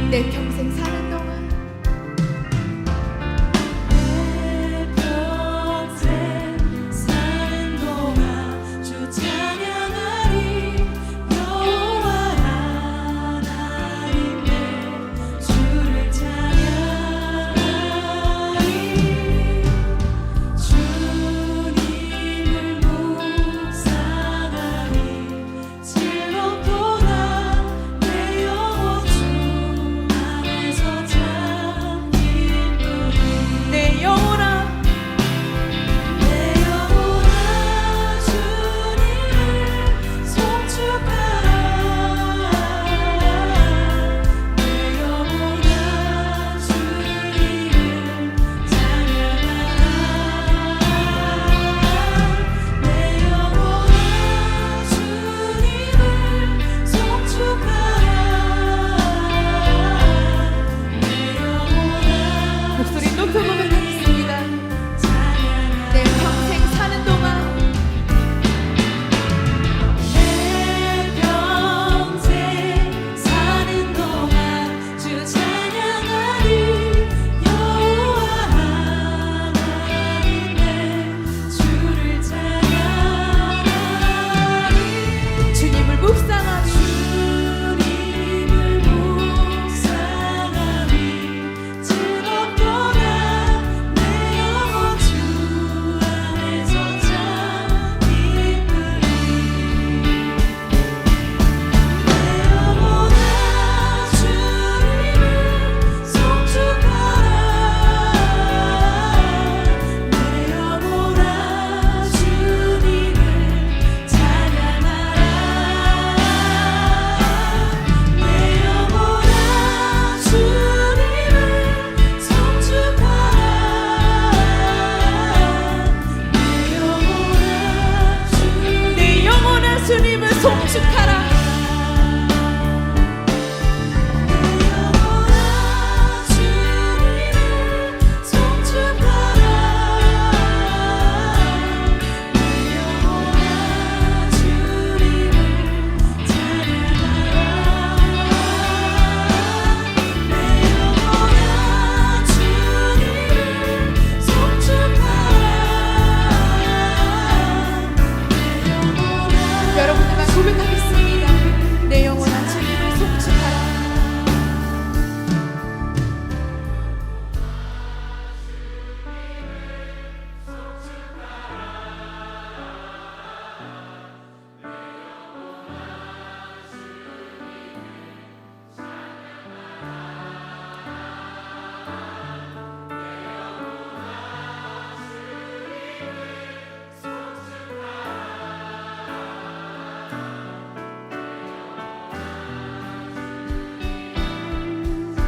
내 평생 사는 동안 주님을 송축하라.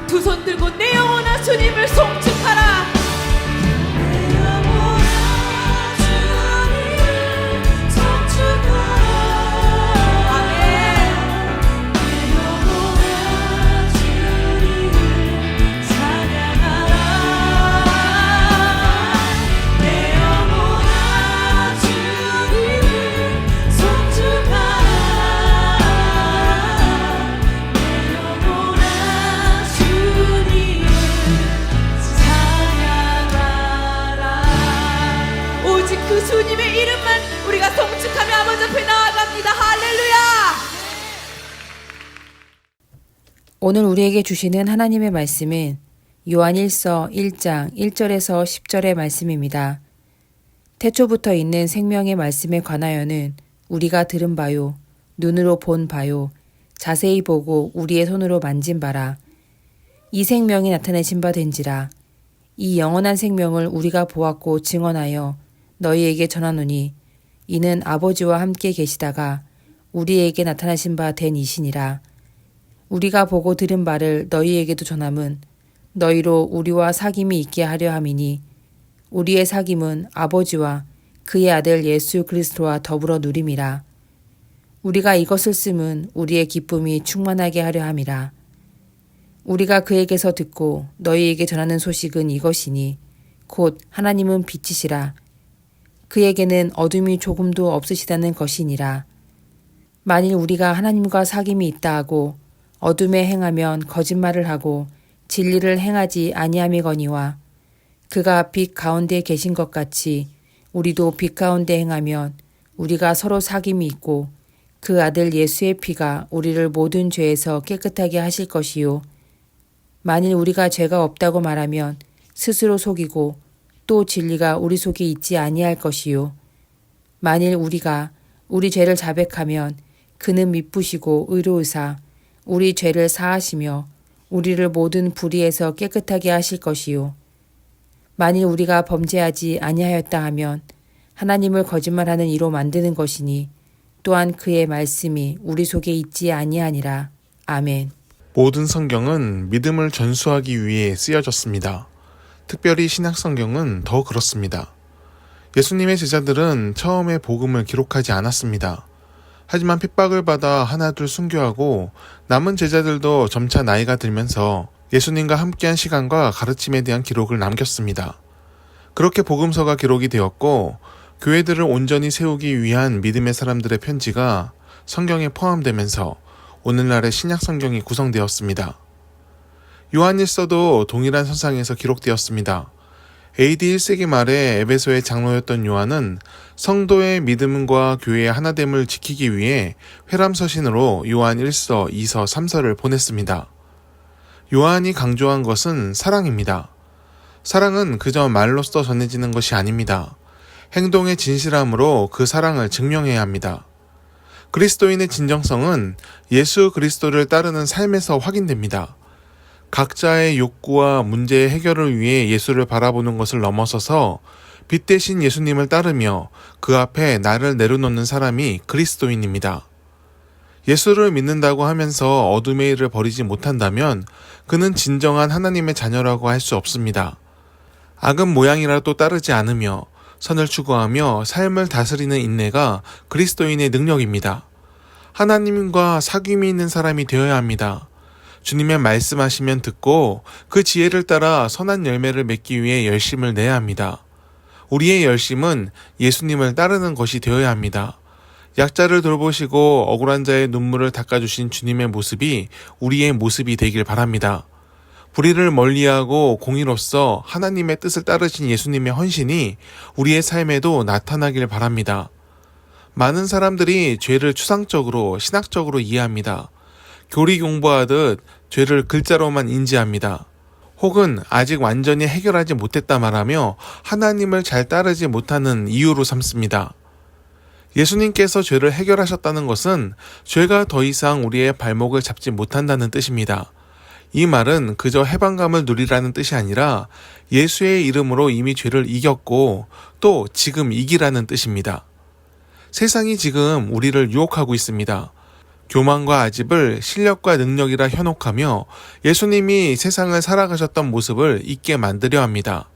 두 손 들고 내 영혼아 주님을 송축하라. 그 주님의 이름만 우리가 송축하며 아버지 앞에 나아갑니다. 할렐루야. 오늘 우리에게 주시는 하나님의 말씀은 요한 1서 1장 1절에서 10절의 말씀입니다. 태초부터 있는 생명의 말씀에 관하여는 우리가 들은 바요, 눈으로 본 바요, 자세히 보고 우리의 손으로 만진 바라. 이 생명이 나타내신 바 된지라. 이 영원한 생명을 우리가 보았고 증언하여 너희에게 전하노니 이는 아버지와 함께 계시다가 우리에게 나타나신 바 된 이시니라. 우리가 보고 들은 바를 너희에게도 전함은 너희로 우리와 사귐이 있게 하려 함이니 우리의 사귐은 아버지와 그의 아들 예수 그리스도와 더불어 누림이라. 우리가 이것을 쓰면 우리의 기쁨이 충만하게 하려 함이라. 우리가 그에게서 듣고 너희에게 전하는 소식은 이것이니 곧 하나님은 빛이시라. 그에게는 어둠이 조금도 없으시다는 것이니라. 만일 우리가 하나님과 사귐이 있다 하고 어둠에 행하면 거짓말을 하고 진리를 행하지 아니함이거니와 그가 빛 가운데 계신 것 같이 우리도 빛 가운데 행하면 우리가 서로 사귐이 있고 그 아들 예수의 피가 우리를 모든 죄에서 깨끗하게 하실 것이요. 만일 우리가 죄가 없다고 말하면 스스로 속이고 또 진리가 우리 속에 있지 아니할 것이요. 만일 우리가 우리 죄를 자백하면 그는 미쁘시고 의로우사 우리 죄를 사하시며 우리를 모든 불의에서 깨끗하게 하실 것이요. 만일 우리가 범죄하지 아니하였다 하면 하나님을 거짓말하는 이로 만드는 것이니 또한 그의 말씀이 우리 속에 있지 아니하니라. 아멘. 모든 성경은 믿음을 전수하기 위해 쓰여졌습니다. 특별히 신약 성경은 더 그렇습니다. 예수님의 제자들은 처음에 복음을 기록하지 않았습니다. 하지만 핍박을 받아 하나둘 순교하고 남은 제자들도 점차 나이가 들면서 예수님과 함께한 시간과 가르침에 대한 기록을 남겼습니다. 그렇게 복음서가 기록이 되었고 교회들을 온전히 세우기 위한 믿음의 사람들의 편지가 성경에 포함되면서 오늘날의 신약 성경이 구성되었습니다. 요한일서도 동일한 선상에서 기록되었습니다. AD 1세기 말에 에베소의 장로였던 요한은 성도의 믿음과 교회의 하나됨을 지키기 위해 회람서신으로 요한 1서, 2서, 3서를 보냈습니다. 요한이 강조한 것은 사랑입니다. 사랑은 그저 말로써 전해지는 것이 아닙니다. 행동의 진실함으로 그 사랑을 증명해야 합니다. 그리스도인의 진정성은 예수 그리스도를 따르는 삶에서 확인됩니다. 각자의 욕구와 문제의 해결을 위해 예수를 바라보는 것을 넘어서서 빛 대신 예수님을 따르며 그 앞에 나를 내려놓는 사람이 그리스도인입니다. 예수를 믿는다고 하면서 어둠의 일을 버리지 못한다면 그는 진정한 하나님의 자녀라고 할 수 없습니다. 악은 모양이라도 따르지 않으며 선을 추구하며 삶을 다스리는 인내가 그리스도인의 능력입니다. 하나님과 사귐이 있는 사람이 되어야 합니다. 주님의 말씀하시면 듣고 그 지혜를 따라 선한 열매를 맺기 위해 열심을 내야 합니다. 우리의 열심은 예수님을 따르는 것이 되어야 합니다. 약자를 돌보시고 억울한 자의 눈물을 닦아주신 주님의 모습이 우리의 모습이 되길 바랍니다. 불의를 멀리하고 공의로서 하나님의 뜻을 따르신 예수님의 헌신이 우리의 삶에도 나타나길 바랍니다. 많은 사람들이 죄를 추상적으로 신학적으로 이해합니다. 교리 공부하듯 죄를 글자로만 인지합니다. 혹은 아직 완전히 해결하지 못했다 말하며 하나님을 잘 따르지 못하는 이유로 삼습니다. 예수님께서 죄를 해결하셨다는 것은 죄가 더 이상 우리의 발목을 잡지 못한다는 뜻입니다. 이 말은 그저 해방감을 누리라는 뜻이 아니라 예수의 이름으로 이미 죄를 이겼고 또 지금 이기라는 뜻입니다. 세상이 지금 우리를 유혹하고 있습니다. 교만과 아집을 실력과 능력이라 현혹하며 예수님이 세상을 살아가셨던 모습을 잊게 만들려 합니다.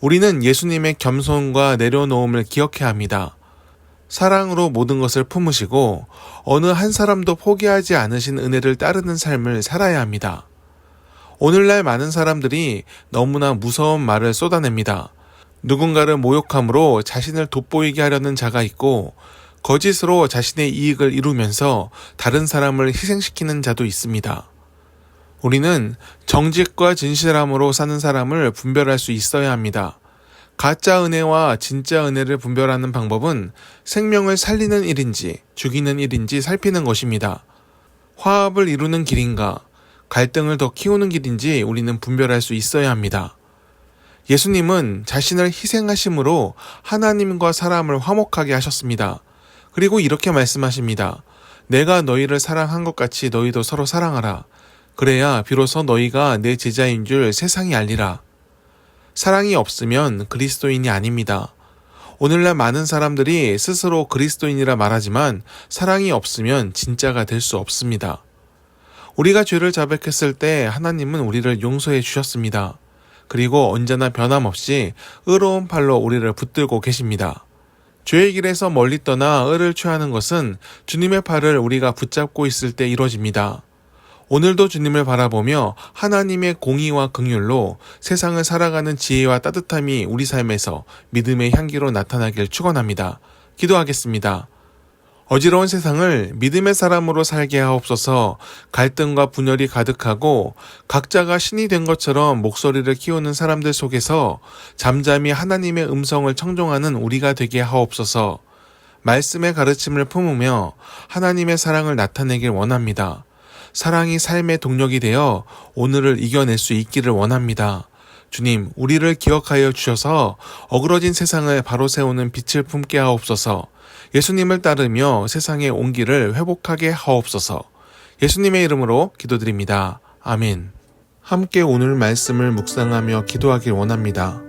우리는 예수님의 겸손과 내려놓음을 기억해야 합니다. 사랑으로 모든 것을 품으시고 어느 한 사람도 포기하지 않으신 은혜를 따르는 삶을 살아야 합니다. 오늘날 많은 사람들이 너무나 무서운 말을 쏟아냅니다. 누군가를 모욕함으로 자신을 돋보이게 하려는 자가 있고 거짓으로 자신의 이익을 이루면서 다른 사람을 희생시키는 자도 있습니다. 우리는 정직과 진실함으로 사는 사람을 분별할 수 있어야 합니다. 가짜 은혜와 진짜 은혜를 분별하는 방법은 생명을 살리는 일인지 죽이는 일인지 살피는 것입니다. 화합을 이루는 길인가 갈등을 더 키우는 길인지 우리는 분별할 수 있어야 합니다. 예수님은 자신을 희생하심으로 하나님과 사람을 화목하게 하셨습니다. 그리고 이렇게 말씀하십니다. 내가 너희를 사랑한 것 같이 너희도 서로 사랑하라. 그래야 비로소 너희가 내 제자인 줄 세상이 알리라. 사랑이 없으면 그리스도인이 아닙니다. 오늘날 많은 사람들이 스스로 그리스도인이라 말하지만 사랑이 없으면 진짜가 될 수 없습니다. 우리가 죄를 자백했을 때 하나님은 우리를 용서해 주셨습니다. 그리고 언제나 변함없이 의로운 팔로 우리를 붙들고 계십니다. 죄의 길에서 멀리 떠나 의를 취하는 것은 주님의 팔을 우리가 붙잡고 있을 때 이루어집니다. 오늘도 주님을 바라보며 하나님의 공의와 긍휼로 세상을 살아가는 지혜와 따뜻함이 우리 삶에서 믿음의 향기로 나타나길 축원합니다. 기도하겠습니다. 어지러운 세상을 믿음의 사람으로 살게 하옵소서. 갈등과 분열이 가득하고 각자가 신이 된 것처럼 목소리를 키우는 사람들 속에서 잠잠히 하나님의 음성을 청종하는 우리가 되게 하옵소서. 말씀의 가르침을 품으며 하나님의 사랑을 나타내길 원합니다. 사랑이 삶의 동력이 되어 오늘을 이겨낼 수 있기를 원합니다. 주님, 우리를 기억하여 주셔서 어그러진 세상을 바로 세우는 빛을 품게 하옵소서. 예수님을 따르며 세상의 온기를 회복하게 하옵소서. 예수님의 이름으로 기도드립니다. 아멘. 함께 오늘 말씀을 묵상하며 기도하길 원합니다.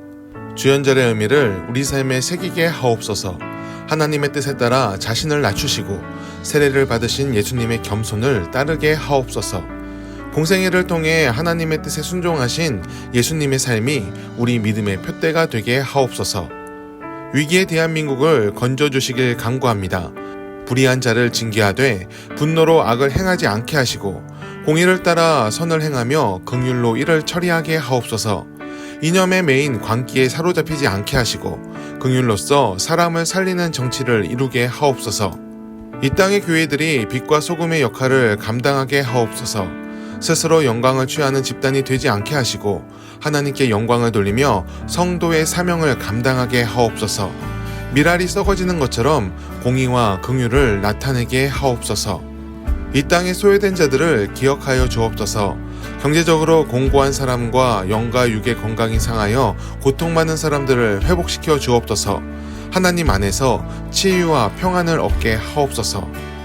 주연절의 의미를 우리 삶에 새기게 하옵소서. 하나님의 뜻에 따라 자신을 낮추시고 세례를 받으신 예수님의 겸손을 따르게 하옵소서. 공생애를 통해 하나님의 뜻에 순종하신 예수님의 삶이 우리 믿음의 표대가 되게 하옵소서. 위기의 대한민국을 건져주시길 간구합니다. 불의한 자를 징계하되 분노로 악을 행하지 않게 하시고 공의를 따라 선을 행하며 긍휼로 이를 처리하게 하옵소서. 이념에 매인 광기에 사로잡히지 않게 하시고 긍휼로서 사람을 살리는 정치를 이루게 하옵소서. 이 땅의 교회들이 빛과 소금의 역할을 감당하게 하옵소서. 스스로 영광을 취하는 집단이 되지 않게 하시고 하나님께 영광을 돌리며 성도의 사명을 감당하게 하옵소서. 밀알이 썩어지는 것처럼 공의와 긍휼을 나타내게 하옵소서. 이 땅에 소외된 자들을 기억하여 주옵소서. 경제적으로 공고한 사람과 영과 육의 건강이 상하여 고통받는 사람들을 회복시켜 주옵소서. 하나님 안에서 치유와 평안을 얻게 하옵소서.